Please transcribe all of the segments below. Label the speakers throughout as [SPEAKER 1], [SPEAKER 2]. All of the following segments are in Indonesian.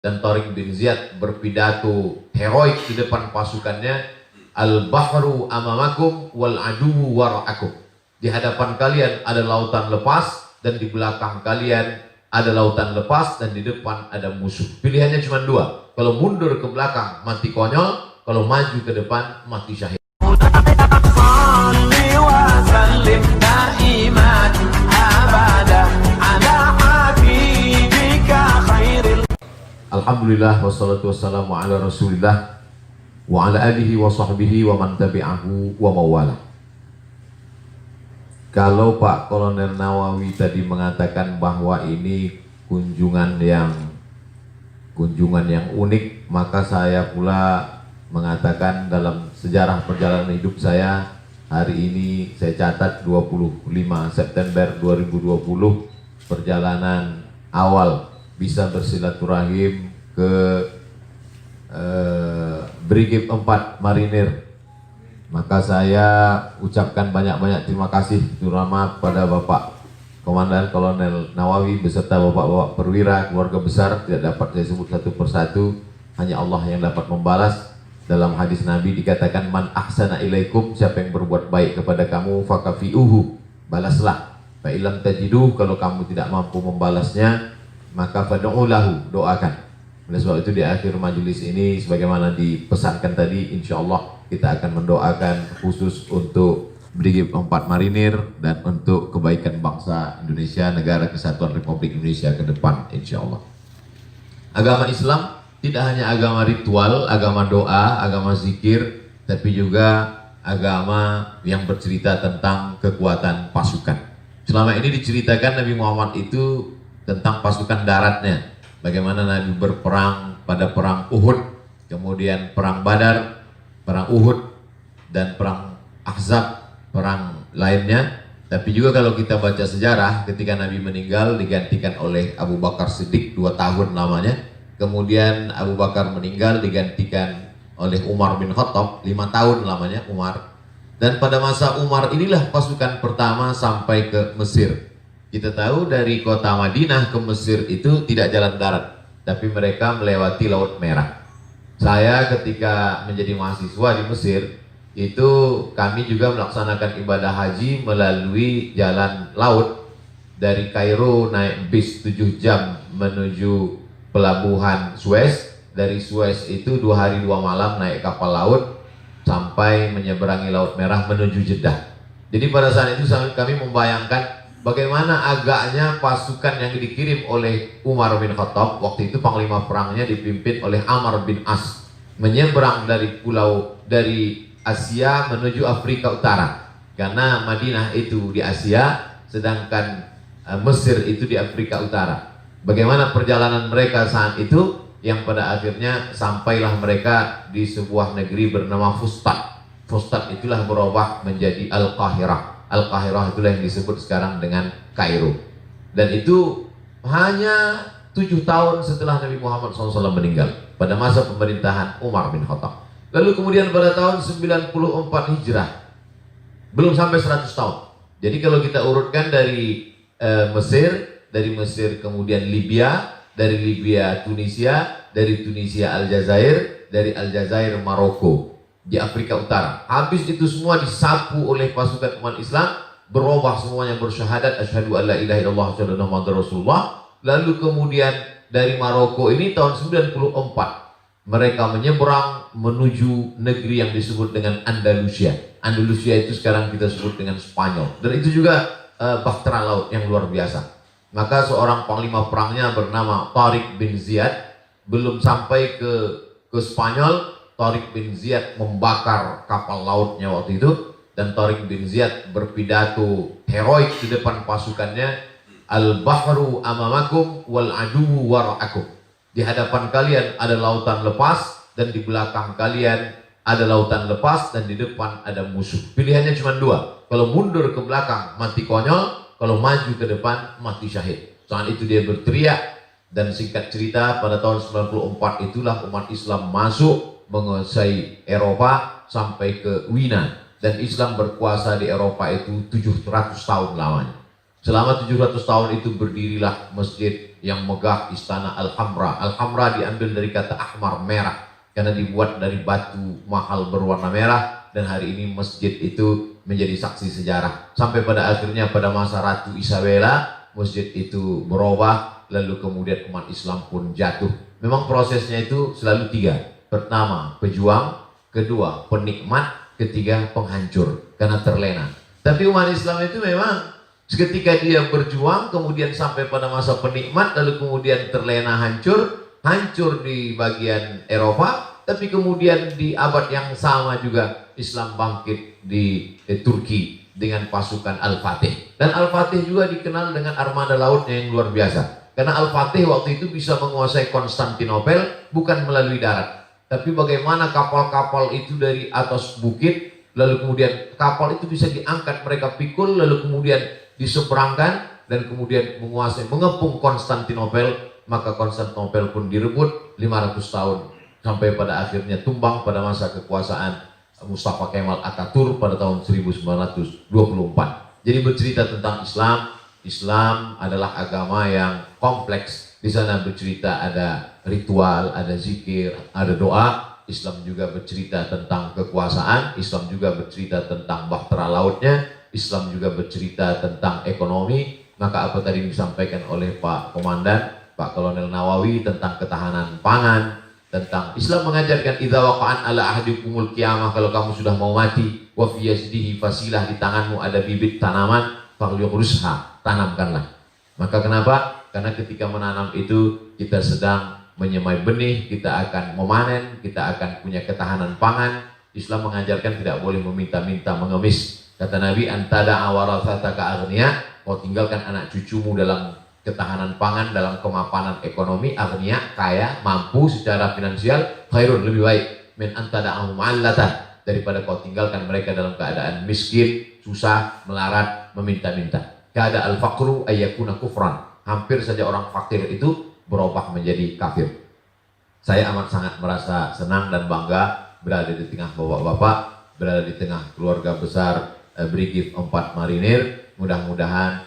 [SPEAKER 1] dan Tariq bin Ziyad berpidato heroik di depan pasukannya, al-bahru amamakum wal aduwu wara'akum. Di hadapan kalian ada lautan lepas, dan di belakang kalian ada lautan lepas, dan di depan ada musuh. Pilihannya cuma dua. Kalau mundur ke belakang mati konyol, kalau maju ke depan mati syahid. Alhamdulillah wassalatu wassalamu ala rasulillah wa ala alihi wa sahbihi wa man tabi'ahu wa mawala. Kalau Pak Kolonel Nawawi tadi mengatakan bahwa ini kunjungan yang unik, maka saya pula mengatakan dalam sejarah perjalanan hidup saya, hari ini saya catat 25 September 2020 perjalanan awal bisa bersilaturahim ke Brigif 4 Marinir. Maka saya ucapkan banyak-banyak terima kasih terutama pada Bapak Komandan Kolonel Nawawi beserta Bapak-Bapak perwira, keluarga besar, tidak dapat saya sebut satu persatu, hanya Allah yang dapat membalas. Dalam hadis Nabi dikatakan, man ahsana ilaikum, siapa yang berbuat baik kepada kamu, fakafi'uhu, balaslah. Fa ilam tajidu, kalau kamu tidak mampu membalasnya, maka fad'ulahu, doakan. Oleh sebab itu di akhir majelis ini sebagaimana dipesankan tadi, insya Allah kita akan mendoakan khusus untuk Brigif 4 Marinir dan untuk kebaikan bangsa Indonesia, Negara Kesatuan Republik Indonesia ke depan, insya Allah. Agama Islam tidak hanya agama ritual, agama doa, agama zikir, tapi juga agama yang bercerita tentang kekuatan pasukan. Selama ini diceritakan Nabi Muhammad itu tentang pasukan daratnya, bagaimana Nabi berperang pada perang Uhud, kemudian perang Badar, perang Uhud, dan perang Ahzab, perang lainnya. Tapi juga kalau kita baca sejarah, ketika Nabi meninggal digantikan oleh Abu Bakar Siddiq 2 tahun lamanya, kemudian Abu Bakar meninggal digantikan oleh Umar bin Khattab 5 tahun lamanya Umar. Dan pada masa Umar inilah pasukan pertama sampai ke Mesir. Kita tahu dari kota Madinah ke Mesir itu tidak jalan darat, tapi mereka melewati Laut Merah. Saya ketika menjadi mahasiswa di Mesir, itu kami juga melaksanakan ibadah haji melalui jalan laut. Dari Kairo naik bis 7 jam menuju pelabuhan Suez. Dari Suez itu 2 hari 2 malam naik kapal laut sampai menyeberangi Laut Merah menuju Jeddah. Jadi pada saat itu kami membayangkan bagaimana agaknya pasukan yang dikirim oleh Umar bin Khattab, waktu itu panglima perangnya dipimpin oleh Amr bin As, menyeberang dari Asia menuju Afrika Utara, karena Madinah itu di Asia sedangkan Mesir itu di Afrika Utara. Bagaimana perjalanan mereka saat itu, yang pada akhirnya sampailah mereka di sebuah negeri bernama Fustat. Fustat itulah berubah menjadi Al-Qahirah. Al-Qahirah itulah yang disebut sekarang dengan Kairo. Dan itu hanya 7 tahun setelah Nabi Muhammad SAW meninggal, pada masa pemerintahan Umar bin Khattab. Lalu kemudian pada tahun 94 Hijrah, belum sampai 100 tahun. Jadi kalau kita urutkan dari Mesir kemudian Libya, dari Libya Tunisia, dari Tunisia Aljazair, dari Aljazair Maroko, di Afrika Utara. Habis itu semua disapu oleh pasukan umat Islam, berubah semuanya bersyahadat asyhadu alla ilaha illallah wa asyhadu anna muhammadar rasulullah. Lalu kemudian dari Maroko ini tahun 94 mereka menyeberang menuju negeri yang disebut dengan Andalusia. Andalusia itu sekarang kita sebut dengan Spanyol, dan itu juga bahtera laut yang luar biasa. Maka seorang panglima perangnya bernama Tariq bin Ziyad, belum sampai ke Spanyol, Tariq bin Ziyad membakar kapal lautnya waktu itu, dan Tariq bin Ziyad berpidato heroik di depan pasukannya, al-bahru amamakum wal aduwu wara'akum. Di hadapan kalian ada lautan lepas, dan di belakang kalian ada lautan lepas, dan di depan ada musuh. Pilihannya cuma dua. Kalau mundur ke belakang mati konyol, kalau maju ke depan mati syahid. Saat itu dia berteriak, dan singkat cerita pada tahun 94 itulah umat Islam masuk menguasai Eropa sampai ke Wina, dan Islam berkuasa di Eropa itu 700 tahun lamanya. Selama 700 tahun itu berdirilah masjid, yang megah istana Al-Hamra. Al-Hamra diambil dari kata ahmar, merah, karena dibuat dari batu mahal berwarna merah. Dan hari ini masjid itu menjadi saksi sejarah. Sampai pada akhirnya pada masa Ratu Isabella, masjid itu berubah, lalu kemudian umat Islam pun jatuh. Memang prosesnya itu selalu tiga. Pertama, pejuang. Kedua, penikmat. Ketiga, penghancur, karena terlena. Tapi umat Islam itu memang ketika dia berjuang, kemudian sampai pada masa penikmat, lalu kemudian terlena, hancur di bagian Eropa. Tapi kemudian di abad yang sama juga Islam bangkit di Turki dengan pasukan Al-Fatih. Dan Al-Fatih juga dikenal dengan armada lautnya yang luar biasa. Karena Al-Fatih waktu itu bisa menguasai Konstantinopel bukan melalui darat. Tapi bagaimana kapal-kapal itu dari atas bukit, lalu kemudian kapal itu bisa diangkat, mereka pikul, lalu kemudian diseberangkan, dan kemudian menguasai, mengepung Konstantinopel. Maka Konstantinopel pun direbut 500 tahun. Sampai pada akhirnya tumbang pada masa kekuasaan Mustafa Kemal Atatürk pada tahun 1924. Jadi bercerita tentang Islam. Islam adalah agama yang kompleks. Di sana bercerita ada ritual, ada zikir, ada doa. Islam juga bercerita tentang kekuasaan. Islam juga bercerita tentang bahtera lautnya. Islam juga bercerita tentang ekonomi. Maka apa tadi disampaikan oleh Pak Komandan, Pak Kolonel Nawawi, tentang ketahanan pangan, tentang Islam mengajarkan idza waqa'an ala ahdikumul qiyamah, kalau kamu sudah mau mati, wa fi yasdihi fasilah, di tanganmu ada bibit tanaman, falyughrusha, tanamkanlah. Maka kenapa? Karena ketika menanam itu kita sedang menyemai benih, kita akan memanen, kita akan punya ketahanan pangan. Islam mengajarkan tidak boleh meminta-minta, mengemis. Kata Nabi, antada awaratsataka aghniya, kau tinggalkan anak cucumu dalam ketahanan pangan, dalam kemapanan ekonomi, agniya, kaya, mampu secara finansial, khairun, lebih baik, min antada'ahum allatan, daripada kau tinggalkan mereka dalam keadaan miskin, susah, melarat, meminta-minta. Kada al-faqru ayyakuna kufran, hampir saja orang fakir itu berubah menjadi kafir. Saya amat sangat merasa senang dan bangga berada di tengah bapak-bapak, berada di tengah keluarga besar Brigif 4 Marinir. Mudah-mudahan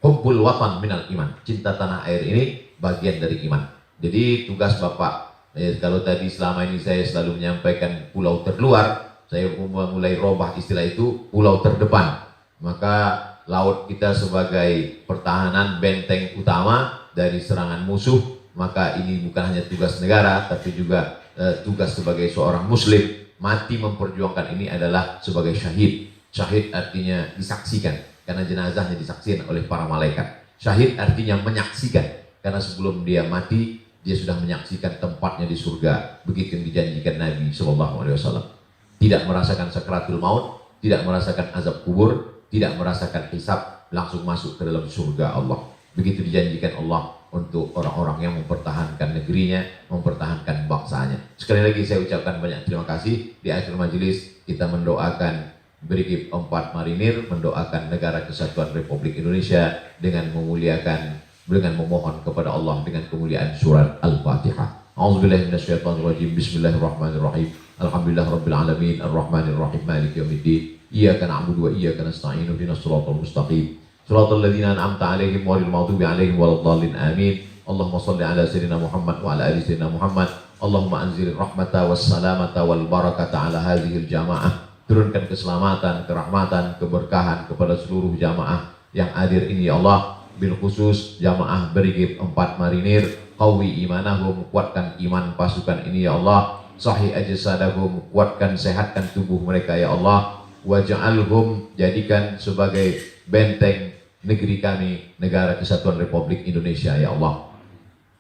[SPEAKER 1] hubbul watan minal iman, cinta tanah air ini bagian dari iman. Jadi tugas Bapak, kalau tadi selama ini saya selalu menyampaikan pulau terluar, saya mulai robah istilah itu pulau terdepan. Maka laut kita sebagai pertahanan benteng utama dari serangan musuh, maka ini bukan hanya tugas negara, tapi juga tugas sebagai seorang muslim. Mati memperjuangkan ini adalah sebagai syahid. Syahid artinya disaksikan, karena jenazahnya disaksikan oleh para malaikat. Syahid artinya menyaksikan, karena sebelum dia mati dia sudah menyaksikan tempatnya di surga, begitu yang dijanjikan Nabi SAW. Tidak merasakan sakratul maut, tidak merasakan azab kubur, tidak merasakan hisab, langsung masuk ke dalam surga Allah. Begitu dijanjikan Allah untuk orang-orang yang mempertahankan negerinya, mempertahankan bangsanya. Sekali lagi saya ucapkan banyak terima kasih. Di akhir majelis kita mendoakan Brigif 4 Marinir, mendoakan negara kesatuan Republik Indonesia dengan memuliakan, dengan memohon kepada Allah dengan kemuliaan surat Al-Fatihah. A'udzubillahi minasyaitonirrajim. Bismillahirrahmanirrahim. Alhamdulillahirabbil alamin, arrahmanirrahim, maliki yaumiddin. Iyyaka na'budu wa iyyaka nasta'in. Ihdinas siratal mustaqim. Shiratal ladzina an'amta 'alaihim ghairil maghdubi 'alaihim waladdallin. Amin. Allahumma shalli 'ala sayyidina Muhammad wa 'ala ali sayyidina Muhammad. Allahumma anzil rahmata was salamata wal barakata 'ala hadhil jamaah. Turunkan keselamatan, kerahmatan, keberkahan kepada seluruh jamaah yang hadir ini ya Allah. Bil khusus jamaah Brigif 4 Marinir, qawi imanahum, kuatkan iman pasukan ini ya Allah. Sahih ajsadahum, kuatkan, sehatkan tubuh mereka ya Allah. Waj'alhum, jadikan sebagai benteng negeri kami, negara kesatuan Republik Indonesia ya Allah.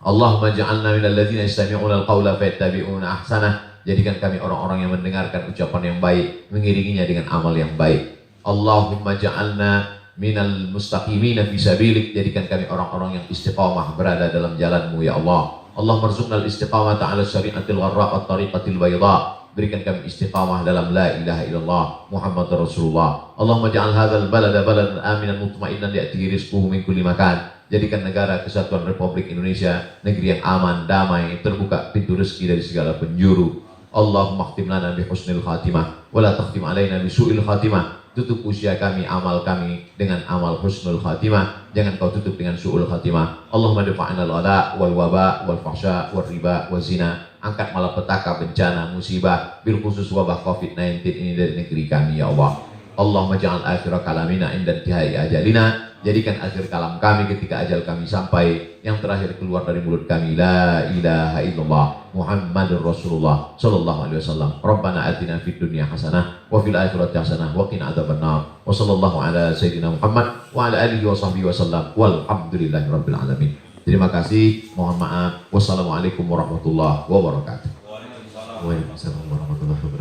[SPEAKER 1] Allahumma ja'alna minal ladzina yastami'una al-qawla fayattabi'una ahsanah. Jadikan kami orang-orang yang mendengarkan ucapan yang baik, mengiringinya dengan amal yang baik. Allahumma ja'alna minal mustaqimina fi sabilik. Jadikan kami orang-orang yang istiqamah berada dalam jalanmu ya Allah. Allahumma rzuqnal istiqamata ala syari'atil gharra wa tariqatil bayda. Berikan kami istiqamah dalam la ilaha illallah Muhammadur Rasulullah. Allahumma ja'al hadzal balada baladan aminan mutma'innan ya'tihi rizquhu min kulli makan. Jadikan negara kesatuan Republik Indonesia negeri yang aman, damai, terbuka pintu rezeki dari segala penjuru. Allahumma khtim lana bi husnil khatimah wa la takhtim alaina bi su'il khatimah. tutup usia kami, amal kami dengan amal husnul khatimah. Jangan kau tutup dengan su'ul khatimah. Allahumma dafa'na al-ghala wal waba wal fahsya wal riba wal zina. Angkat malapetaka, bencana, musibah, bil khusus wabah COVID-19 ini dari negeri kami ya Allah. Allahumma ja'al akhira kalamina inda intihai ajalina. Jadikan akhir kalam kami ketika ajal kami sampai, yang terakhir keluar dari mulut kami la ilaha illallah Muhammadur Rasulullah sallallahu alaihi wasallam. Rabbana atina fid dunya hasanah wa fil akhirati hasanah wa qina adzabannar. Wa sallallahu ala sayyidina Muhammad wa ala alihi wa sahbihi wasallam. Walhamdulillahi rabbil alamin. Terima kasih, mohon maaf. Wassalamualaikum warahmatullahi wabarakatuh. Waalaikumsalam warahmatullahi wabarakatuh.